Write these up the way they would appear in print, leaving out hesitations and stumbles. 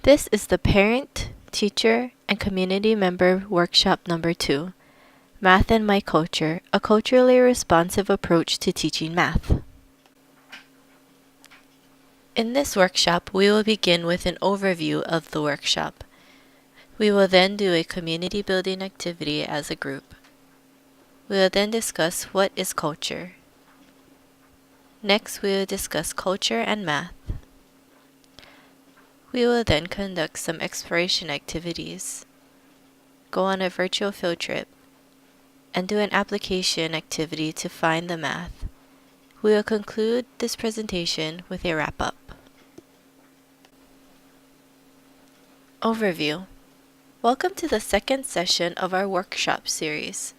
This is the Parent, Teacher, and Community Member Workshop number 2, Math and My Culture, a culturally responsive approach to teaching math. In this workshop, we will begin with an overview of the workshop. We will then do a community building activity as a group. We will then discuss what is culture. Next, we will discuss culture and math. We will then conduct some exploration activities, go on a virtual field trip, and do an application activity to find the math. We will conclude this presentation with a wrap-up. Overview. Welcome to the second session of our workshop series.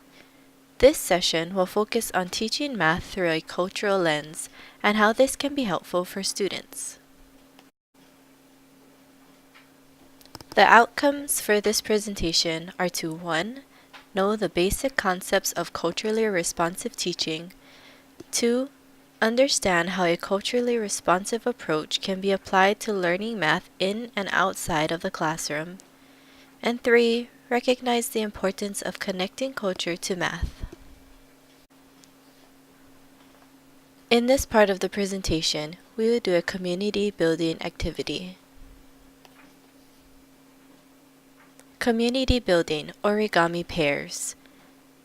This session will focus on teaching math through a cultural lens and how this can be helpful for students. The outcomes for this presentation are to 1. Know the basic concepts of culturally responsive teaching. 2. Understand how a culturally responsive approach can be applied to learning math in and outside of the classroom. And 3. Recognize the importance of connecting culture to math. In this part of the presentation, we will do a community building activity. Community building, origami pairs.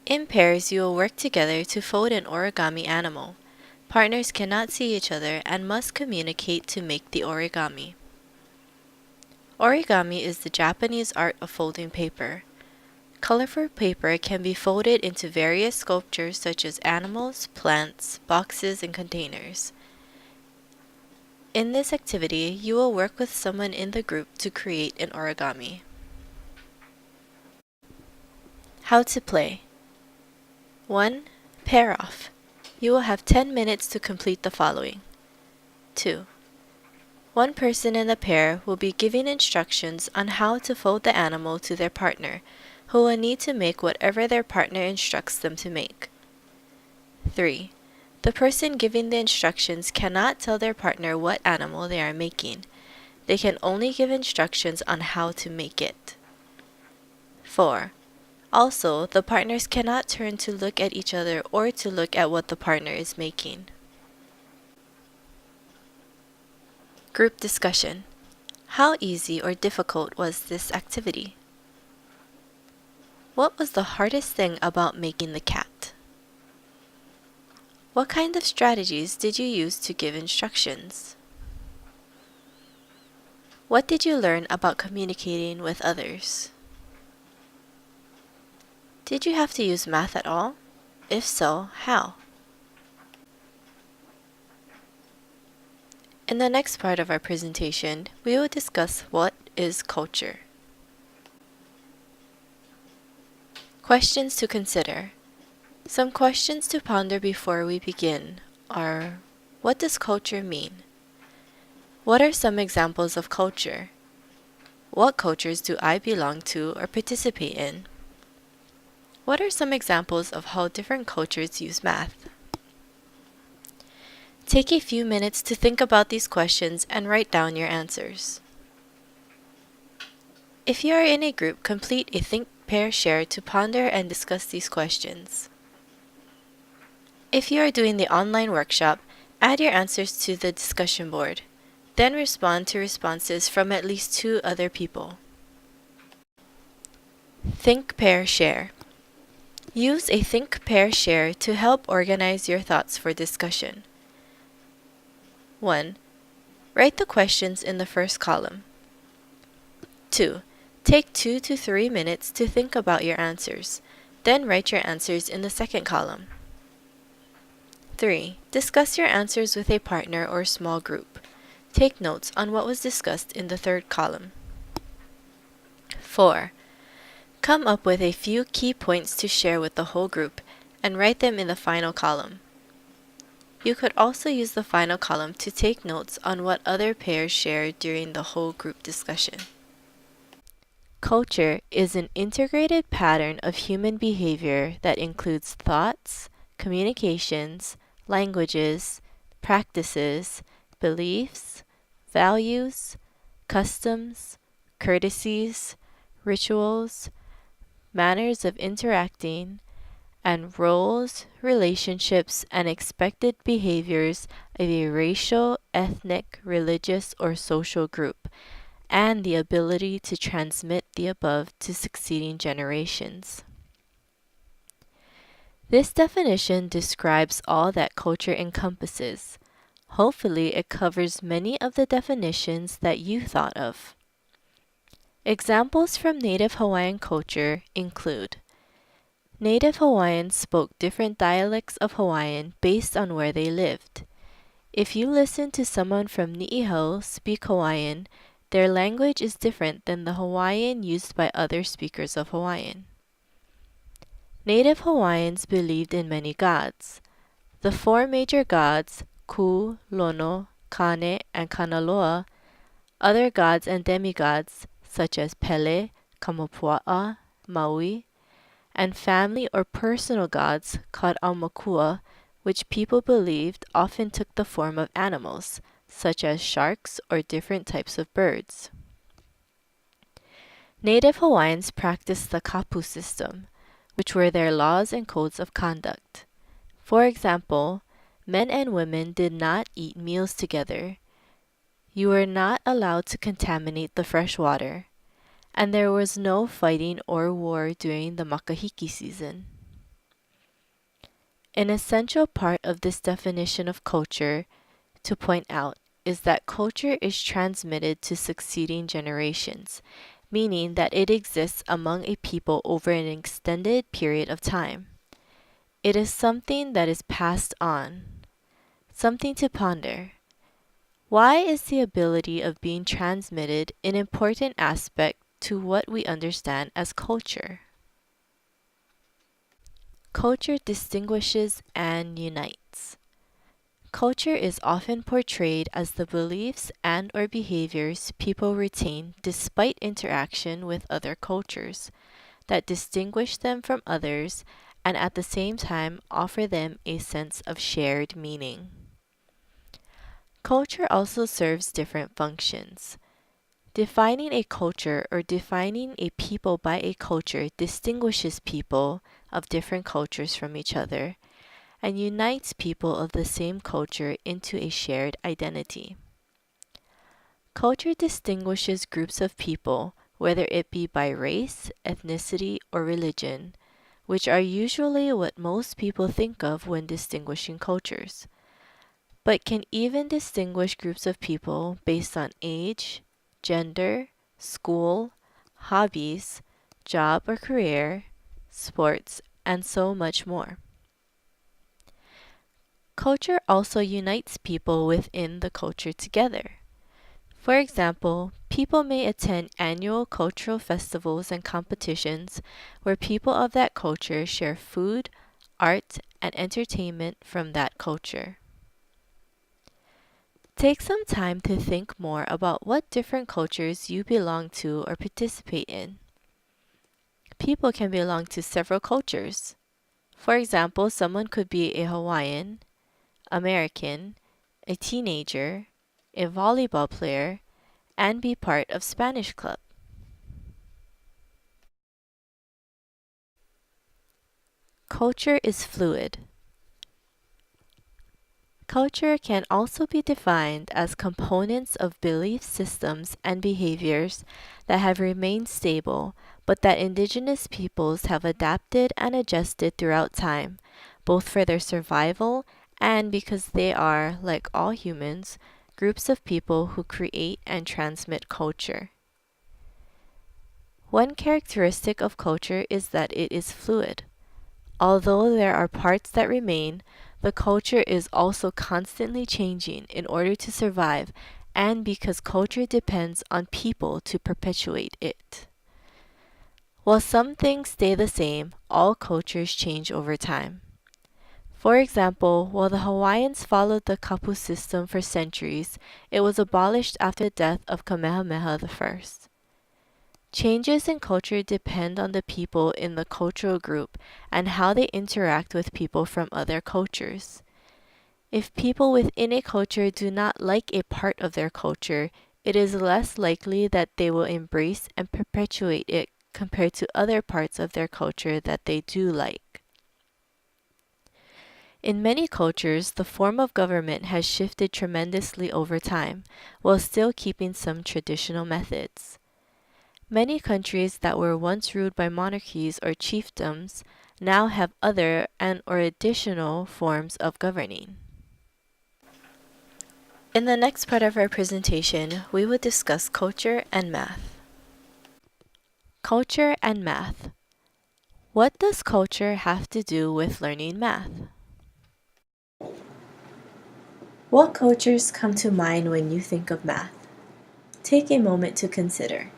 In pairs, you will work together to fold an origami animal. Partners cannot see each other and must communicate to make the origami. Origami is the Japanese art of folding paper. Colorful paper can be folded into various sculptures such as animals, plants, boxes, and containers. In this activity, you will work with someone in the group to create an origami. How to play. 1. Pair off. You will have 10 minutes to complete the following. 2. One person in the pair will be giving instructions on how to fold the animal to their partner, who will need to make whatever their partner instructs them to make. 3. The person giving the instructions cannot tell their partner what animal they are making. They can only give instructions on how to make it. 4. Also, the partners cannot turn to look at each other or to look at what the partner is making. Group discussion. How easy or difficult was this activity? What was the hardest thing about making the cat? What kind of strategies did you use to give instructions? What did you learn about communicating with others? Did you have to use math at all? If so, how? In the next part of our presentation, we will discuss what is culture. Questions to consider. Some questions to ponder before we begin are: what does culture mean? What are some examples of culture? What cultures do I belong to or participate in? What are some examples of how different cultures use math? Take a few minutes to think about these questions and write down your answers. If you are in a group, complete a think, pair, share to ponder and discuss these questions. If you are doing the online workshop, add your answers to the discussion board. Then respond to responses from at least 2 other people. Think, pair, share. Use a think, pair, share to help organize your thoughts for discussion. 1. Write the questions in the first column. 2. Take 2 to 3 minutes to think about your answers. Then write your answers in the second column. 3. Discuss your answers with a partner or small group. Take notes on what was discussed in the third column. 4. Come up with a few key points to share with the whole group and write them in the final column. You could also use the final column to take notes on what other pairs shared during the whole group discussion. Culture is an integrated pattern of human behavior that includes thoughts, communications, languages, practices, beliefs, values, customs, courtesies, rituals, manners of interacting, and roles, relationships, and expected behaviors of a racial, ethnic, religious, or social group, and the ability to transmit the above to succeeding generations. This definition describes all that culture encompasses. Hopefully, it covers many of the definitions that you thought of. Examples from Native Hawaiian culture include: Native Hawaiians spoke different dialects of Hawaiian based on where they lived. If you listen to someone from Ni'ihau speak Hawaiian, their language is different than the Hawaiian used by other speakers of Hawaiian. Native Hawaiians believed in many gods. The four major gods, Ku, Lono, Kane, and Kanaloa, other gods and demigods such as Pele, Kamapua'a, Maui, and family or personal gods called Aumakua, which people believed often took the form of animals, such as sharks or different types of birds. Native Hawaiians practiced the kapu system, which were their laws and codes of conduct. For example, men and women did not eat meals together. You were not allowed to contaminate the fresh water, and there was no fighting or war during the makahiki season. An essential part of this definition of culture to point out is that culture is transmitted to succeeding generations, meaning that it exists among a people over an extended period of time. It is something that is passed on. Something to ponder. Why is the ability of being transmitted an important aspect to what we understand as culture? Culture distinguishes and unites. Culture is often portrayed as the beliefs and/or behaviors people retain despite interaction with other cultures, that distinguish them from others and at the same time offer them a sense of shared meaning. Culture also serves different functions. Defining a culture or defining a people by a culture distinguishes people of different cultures from each other and unites people of the same culture into a shared identity. Culture distinguishes groups of people, whether it be by race, ethnicity, or religion, which are usually what most people think of when distinguishing cultures, but can even distinguish groups of people based on age, gender, school, hobbies, job or career, sports, and so much more. Culture also unites people within the culture together. For example, people may attend annual cultural festivals and competitions where people of that culture share food, art, and entertainment from that culture. Take some time to think more about what different cultures you belong to or participate in. People can belong to several cultures. For example, someone could be a Hawaiian, American, a teenager, a volleyball player, and be part of Spanish Club. Culture is fluid. Culture can also be defined as components of belief systems and behaviors that have remained stable, but that indigenous peoples have adapted and adjusted throughout time, both for their survival and because they are, like all humans, groups of people who create and transmit culture. One characteristic of culture is that it is fluid. Although there are parts that remain, the culture is also constantly changing in order to survive and because culture depends on people to perpetuate it. While some things stay the same, all cultures change over time. For example, while the Hawaiians followed the kapu system for centuries, it was abolished after the death of Kamehameha I. Changes in culture depend on the people in the cultural group and how they interact with people from other cultures. If people within a culture do not like a part of their culture, it is less likely that they will embrace and perpetuate it compared to other parts of their culture that they do like. In many cultures, the form of government has shifted tremendously over time, while still keeping some traditional methods. Many countries that were once ruled by monarchies or chiefdoms now have other and or additional forms of governing. In the next part of our presentation, we will discuss culture and math. Culture and math. What does culture have to do with learning math? What cultures come to mind when you think of math? Take a moment to consider.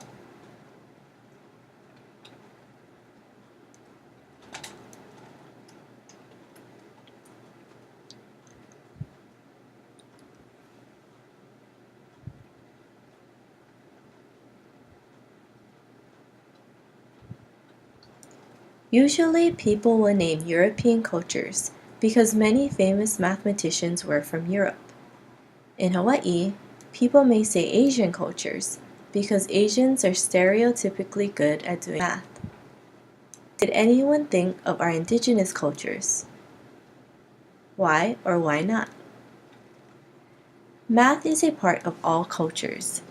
Usually, people will name European cultures because many famous mathematicians were from Europe. In Hawaii, people may say Asian cultures because Asians are stereotypically good at doing math. Did anyone think of our indigenous cultures? Why or why not? Math is a part of all cultures.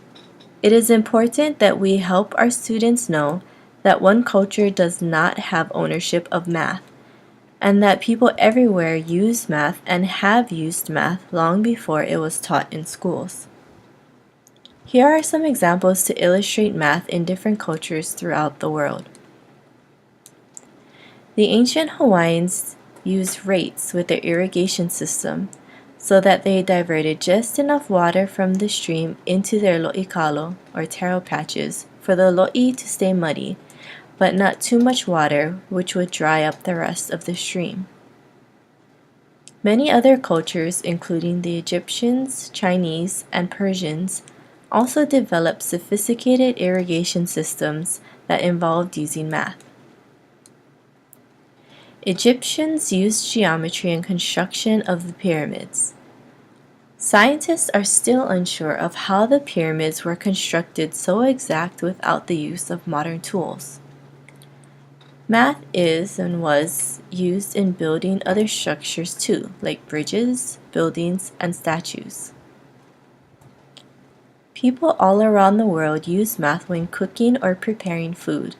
It is important that we help our students know that one culture does not have ownership of math, and that people everywhere use math and have used math long before it was taught in schools. Here are some examples to illustrate math in different cultures throughout the world. The ancient Hawaiians used rates with their irrigation system so that they diverted just enough water from the stream into their lo'ikalo, or taro patches, for the lo'i to stay muddy, but not too much water, which would dry up the rest of the stream. Many other cultures, including the Egyptians, Chinese, and Persians, also developed sophisticated irrigation systems that involved using math. Egyptians used geometry in construction of the pyramids. Scientists are still unsure of how the pyramids were constructed so exact without the use of modern tools. Math is and was used in building other structures too, like bridges, buildings, and statues. People all around the world use math when cooking or preparing food.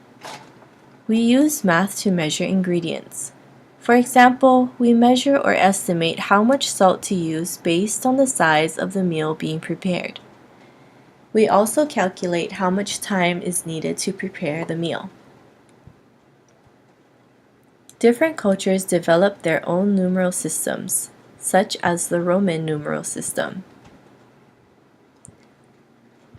We use math to measure ingredients. For example, we measure or estimate how much salt to use based on the size of the meal being prepared. We also calculate how much time is needed to prepare the meal. Different cultures developed their own numeral systems, such as the Roman numeral system.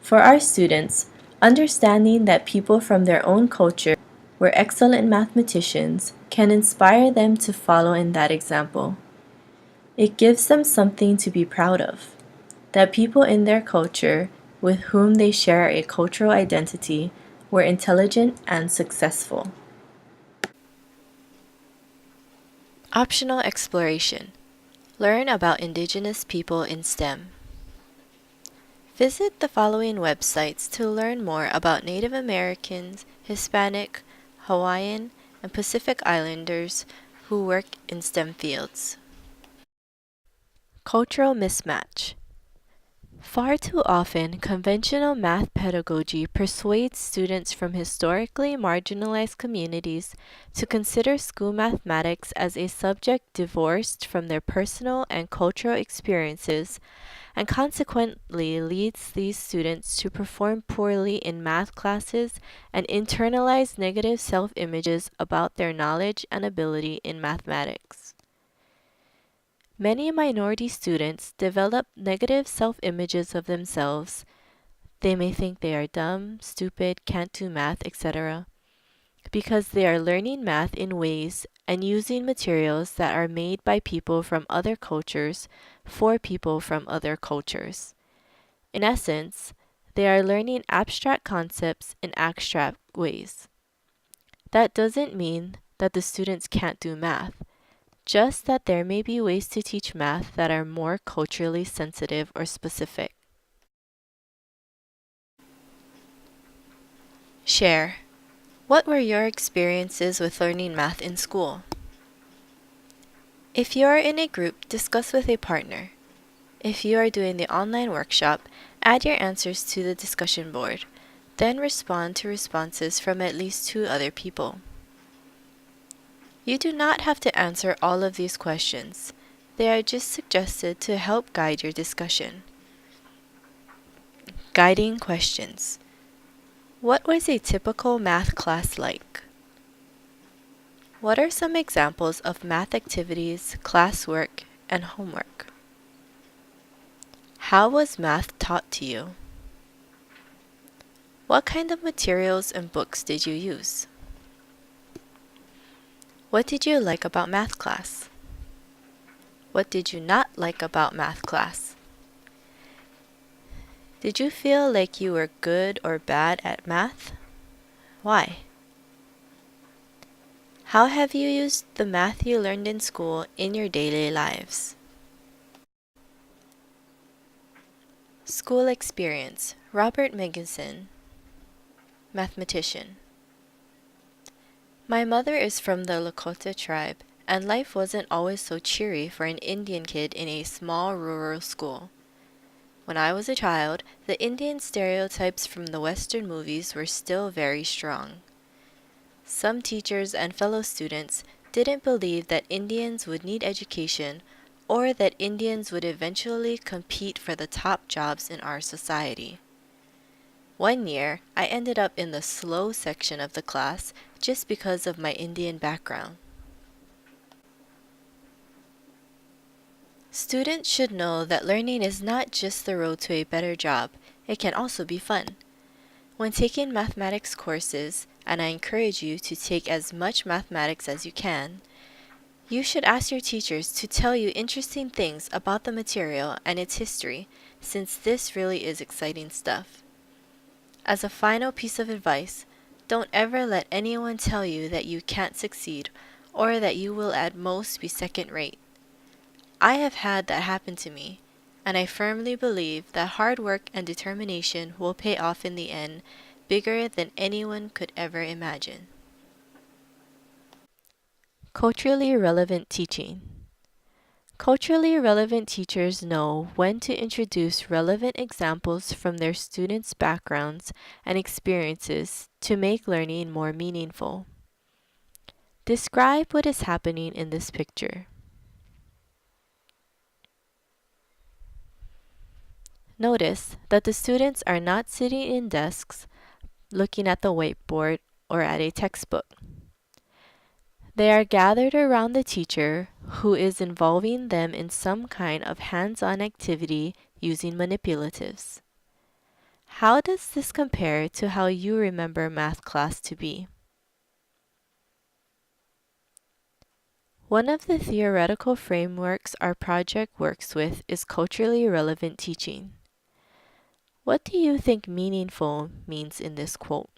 For our students, understanding that people from their own culture were excellent mathematicians can inspire them to follow in that example. It gives them something to be proud of, that people in their culture with whom they share a cultural identity were intelligent and successful. Optional exploration. Learn about indigenous people in STEM. Visit the following websites to learn more about Native Americans, Hispanic, Hawaiian, and Pacific Islanders who work in STEM fields. Cultural mismatch. Far too often, conventional math pedagogy persuades students from historically marginalized communities to consider school mathematics as a subject divorced from their personal and cultural experiences, and consequently leads these students to perform poorly in math classes and internalize negative self-images about their knowledge and ability in mathematics. Many minority students develop negative self-images of themselves. They may think they are dumb, stupid, can't do math, etc., because they are learning math in ways and using materials that are made by people from other cultures for people from other cultures. In essence, they are learning abstract concepts in abstract ways. That doesn't mean that the students can't do math, just that there may be ways to teach math that are more culturally sensitive or specific. Share. What were your experiences with learning math in school? If you are in a group, discuss with a partner. If you are doing the online workshop, add your answers to the discussion board. Then respond to responses from at least 2 other people. You do not have to answer all of these questions. They are just suggested to help guide your discussion. Guiding questions. What was a typical math class like? What are some examples of math activities, classwork, and homework? How was math taught to you? What kind of materials and books did you use? What did you like about math class? What did you not like about math class? Did you feel like you were good or bad at math? Why? How have you used the math you learned in school in your daily lives? School experience. Robert Megginson, mathematician. My mother is from the Lakota tribe, and life wasn't always so cheery for an Indian kid in a small rural school. When I was a child, the Indian stereotypes from the Western movies were still very strong. Some teachers and fellow students didn't believe that Indians would need education or that Indians would eventually compete for the top jobs in our society. One year, I ended up in the slow section of the class just because of my Indian background. Students should know that learning is not just the road to a better job, it can also be fun. When taking mathematics courses, and I encourage you to take as much mathematics as you can, you should ask your teachers to tell you interesting things about the material and its history, since this really is exciting stuff. As a final piece of advice, don't ever let anyone tell you that you can't succeed or that you will at most be second rate. I have had that happen to me, and I firmly believe that hard work and determination will pay off in the end, bigger than anyone could ever imagine. Culturally relevant teaching. Culturally relevant teachers know when to introduce relevant examples from their students' backgrounds and experiences to make learning more meaningful. Describe what is happening in this picture. Notice that the students are not sitting in desks, looking at the whiteboard or at a textbook. They are gathered around the teacher who is involving them in some kind of hands-on activity using manipulatives. How does this compare to how you remember math class to be? One of the theoretical frameworks our project works with is culturally relevant teaching. What do you think meaningful means in this quote?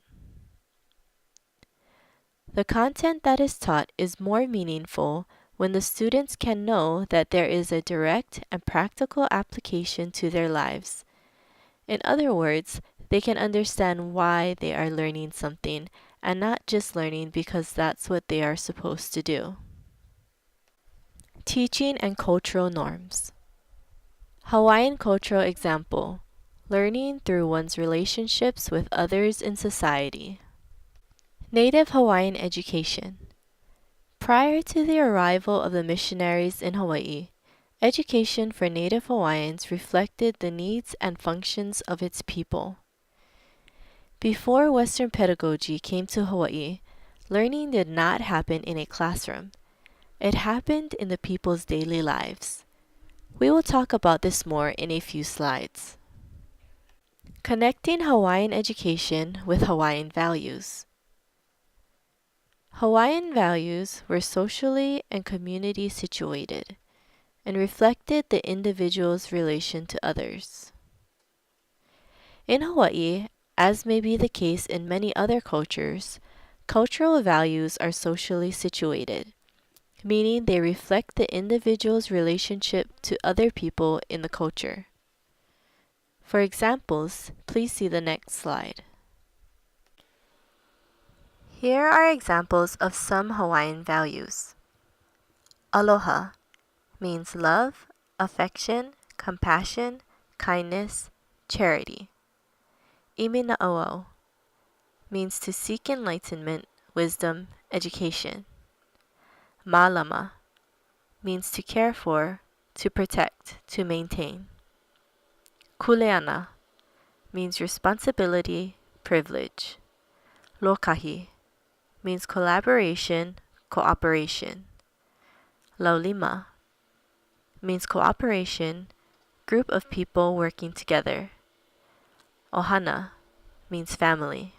The content that is taught is more meaningful when the students can know that there is a direct and practical application to their lives. In other words, they can understand why they are learning something and not just learning because that's what they are supposed to do. Teaching and cultural norms. Hawaiian cultural example: learning through one's relationships with others in society. Native Hawaiian education. Prior to the arrival of the missionaries in Hawaii, education for Native Hawaiians reflected the needs and functions of its people. Before Western pedagogy came to Hawaii, learning did not happen in a classroom. It happened in the people's daily lives. We will talk about this more in a few slides. Connecting Hawaiian education with Hawaiian values. Hawaiian values were socially and community situated and reflected the individual's relation to others. In Hawaii, as may be the case in many other cultures, cultural values are socially situated, meaning they reflect the individual's relationship to other people in the culture. For examples, please see the next slide. Here are examples of some Hawaiian values. Aloha means love, affection, compassion, kindness, charity. Imina'oao means to seek enlightenment, wisdom, education. Malama means to care for, to protect, to maintain. Kuleana means responsibility, privilege. Lokahi means collaboration, cooperation. Laulima means cooperation, group of people working together. Ohana means family.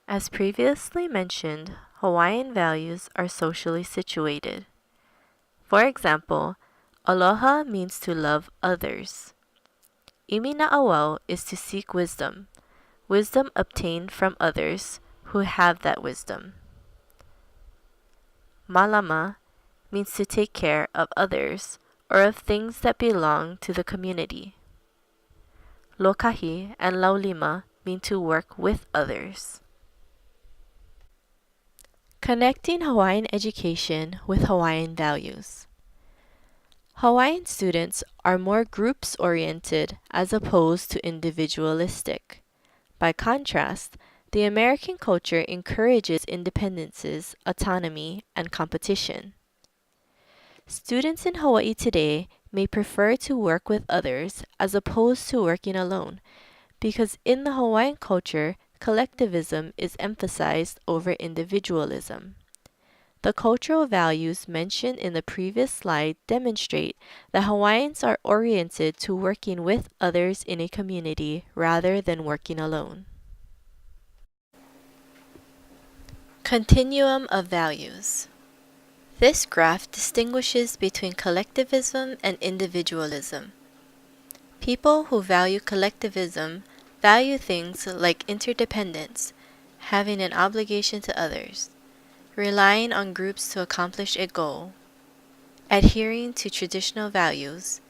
As previously mentioned, Hawaiian values are socially situated. For example, aloha means to love others. Imina'oao is to seek wisdom, wisdom obtained from others who have that wisdom. Malama means to take care of others or of things that belong to the community. Lokahi and laulima mean to work with others. Connecting Hawaiian education with Hawaiian values. Hawaiian students are more groups-oriented as opposed to individualistic. By contrast, the American culture encourages independences, autonomy, and competition. Students in Hawaii today may prefer to work with others as opposed to working alone, because in the Hawaiian culture, collectivism is emphasized over individualism. The cultural values mentioned in the previous slide demonstrate that Hawaiians are oriented to working with others in a community rather than working alone. Continuum of values. This graph distinguishes between collectivism and individualism. People who value collectivism value things like interdependence, having an obligation to others, relying on groups to accomplish a goal, adhering to traditional values,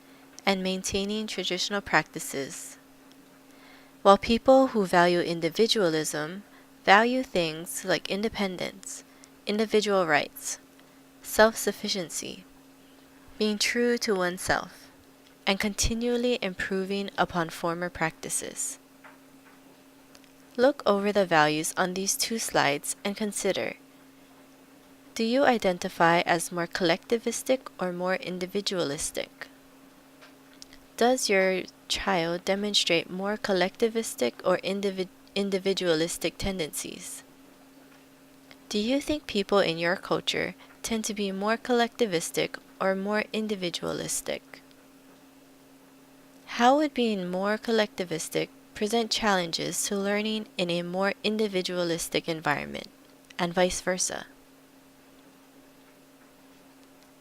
and maintaining traditional practices. While people who value individualism value things like independence, individual rights, self-sufficiency, being true to oneself, and continually improving upon former practices. Look over the values on these two slides and consider, do you identify as more collectivistic or more individualistic? Does your child demonstrate more collectivistic or individualistic tendencies? Do you think people in your culture tend to be more collectivistic or more individualistic? How would being more collectivistic present challenges to learning in a more individualistic environment, and vice versa?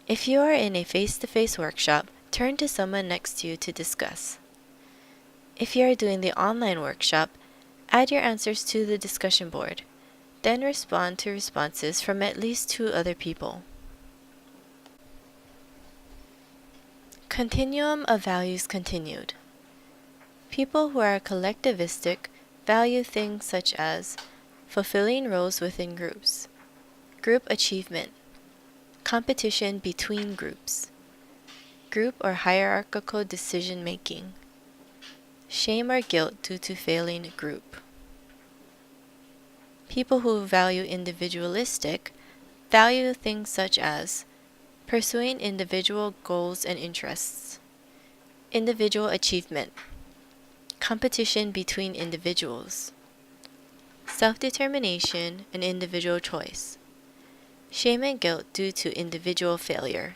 If you are in a face-to-face workshop, turn to someone next to you to discuss. If you are doing the online workshop, add your answers to the discussion board, then respond to responses from at least 2 other people. Continuum of values continued. People who are collectivistic value things such as fulfilling roles within groups, group achievement, competition between groups, group or hierarchical decision-making, shame or guilt due to failing a group. People who value individualistic value things such as pursuing individual goals and interests, individual achievement, competition between individuals, self-determination and individual choice, shame and guilt due to individual failure.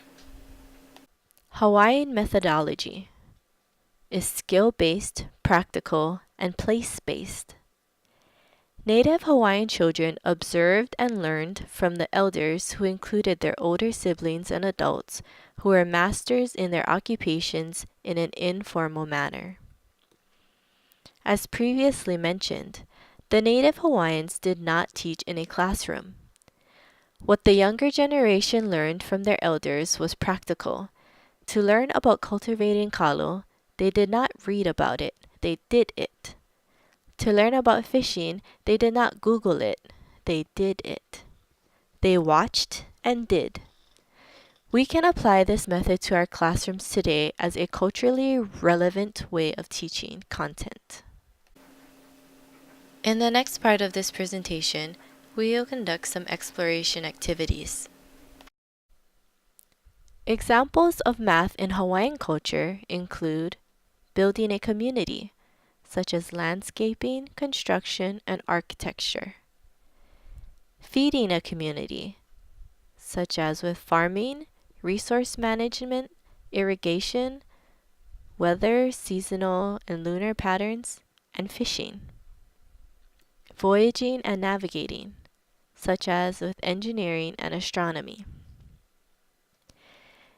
Hawaiian methodology is skill-based, practical, and place-based. Native Hawaiian children observed and learned from the elders who included their older siblings and adults who were masters in their occupations in an informal manner. As previously mentioned, the Native Hawaiians did not teach in a classroom. What the younger generation learned from their elders was practical. To learn about cultivating kalo, they did not read about it, they did it. To learn about fishing, they did not Google it, they did it. They watched and did. We can apply this method to our classrooms today as a culturally relevant way of teaching content. In the next part of this presentation, we will conduct some exploration activities. Examples of math in Hawaiian culture include building a community, such as landscaping, construction, and architecture. Feeding a community, such as with farming, resource management, irrigation, weather, seasonal and lunar patterns, and fishing. Voyaging and navigating, such as with engineering and astronomy.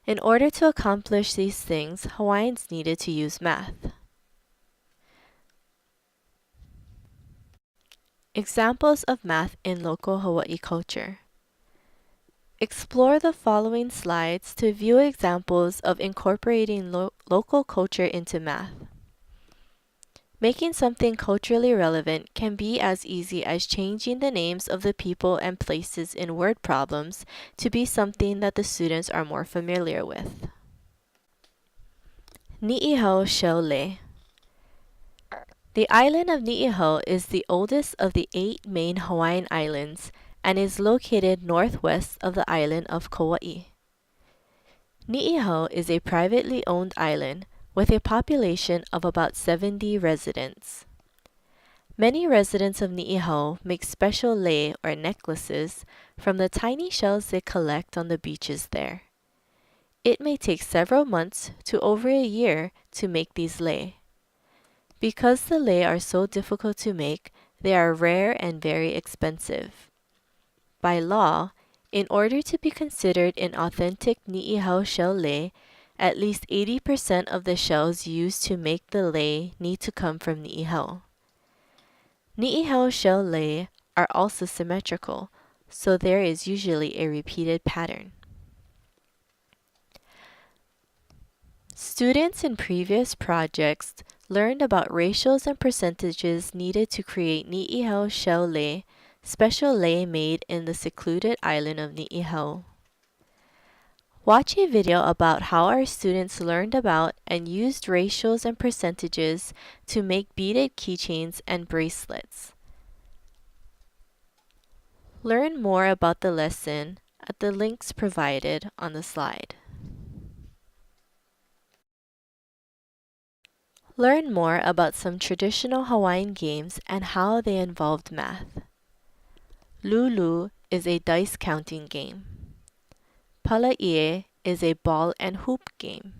In order to accomplish these things, Hawaiians needed to use math. Examples of math in local Hawaii culture. Explore the following slides to view examples of incorporating local culture into math. Making something culturally relevant can be as easy as changing the names of the people and places in word problems to be something that the students are more familiar with. Ni'ihau Shell Lei. The island of Ni'ihau is the oldest of the 8 main Hawaiian islands and is located northwest of the island of Kauai. Ni'ihau is a privately owned island with a population of about 70 residents. Many residents of Ni'ihau make special lei or necklaces from the tiny shells they collect on the beaches there. It may take several months to over a year to make these lei. Because the lei are so difficult to make, they are rare and very expensive. By law, in order to be considered an authentic Ni'ihau shell lei, at least 80% of the shells used to make the lei need to come from Ni'ihau. Ni'ihau shell lei are also symmetrical, so there is usually a repeated pattern. Students in previous projects learned about ratios and percentages needed to create Ni'ihau shell lei, special lei made in the secluded island of Ni'ihau. Watch a video about how our students learned about and used ratios and percentages to make beaded keychains and bracelets. Learn more about the lesson at the links provided on the slide. Learn more about some traditional Hawaiian games and how they involved math. Lulu is a dice counting game. Palaie is a ball and hoop game.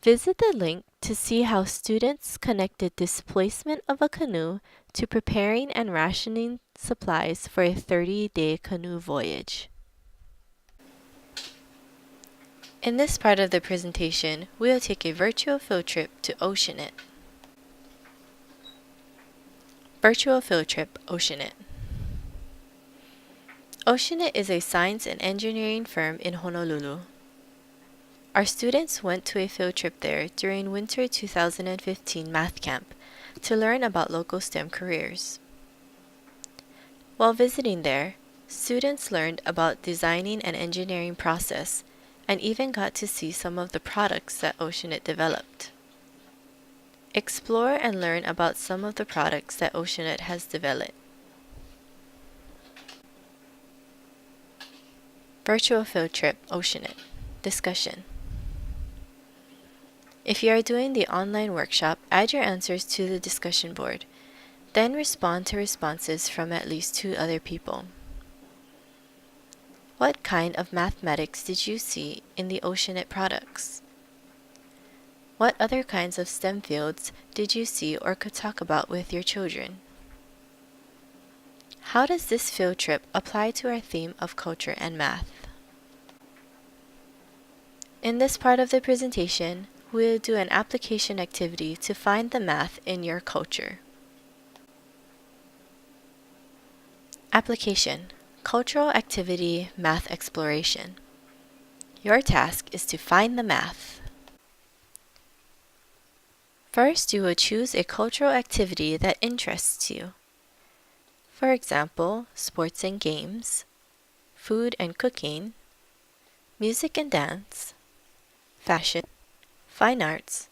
Visit the link to see how students connected displacement of a canoe to preparing and rationing supplies for a 30-day canoe voyage. In this part of the presentation, we will take a virtual field trip to Oceanit. Virtual field trip, Oceanit. Oceanit is a science and engineering firm in Honolulu. Our students went to a field trip there during winter 2015 math camp to learn about local STEM careers. While visiting there, students learned about designing and engineering process and even got to see some of the products that Oceanit developed. Explore and learn about some of the products that Oceanit has developed. Virtual field trip, Oceanit. Discussion. If you are doing the online workshop, add your answers to the discussion board. Then respond to responses from at least 2 other people. What kind of mathematics did you see in the Oceanit products? What other kinds of STEM fields did you see or could talk about with your children? How does this field trip apply to our theme of culture and math? In this part of the presentation, we will do an application activity to find the math in your culture. Application: Cultural activity math exploration. Your task is to find the math. First, you will choose a cultural activity that interests you. For example, sports and games, food and cooking, music and dance, fashion, fine arts,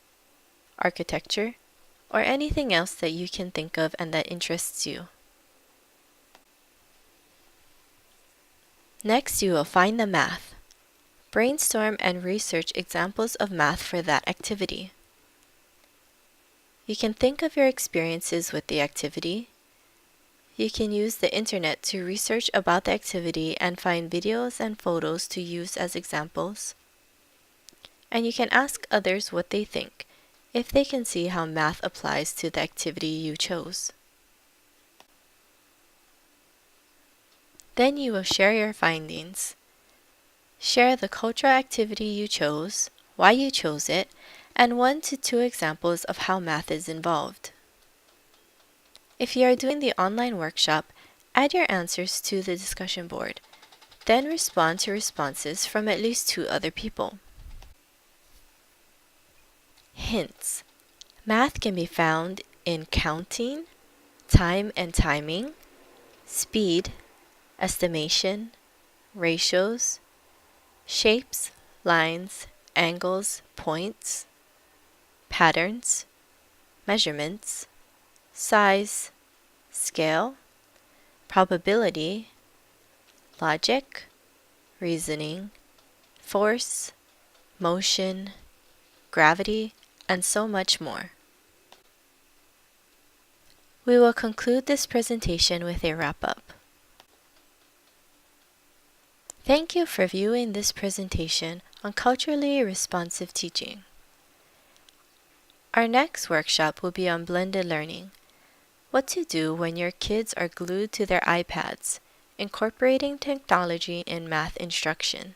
architecture, or anything else that you can think of and that interests you. Next, you will find the math. Brainstorm and research examples of math for that activity. You can think of your experiences with the activity. You can use the internet to research about the activity and find videos and photos to use as examples. And you can ask others what they think, if they can see how math applies to the activity you chose. Then you will share your findings. Share the cultural activity you chose, why you chose it, and 1 to 2 examples of how math is involved. If you are doing the online workshop, add your answers to the discussion board. Then respond to responses from at least 2 other people. Hints. Math can be found in counting, time and timing, speed, estimation, ratios, shapes, lines, angles, points, patterns, measurements, size, scale, probability, logic, reasoning, force, motion, gravity, and so much more. We will conclude this presentation with a wrap-up. Thank you for viewing this presentation on culturally responsive teaching. Our next workshop will be on blended learning. What to do when your kids are glued to their iPads, incorporating technology in math instruction.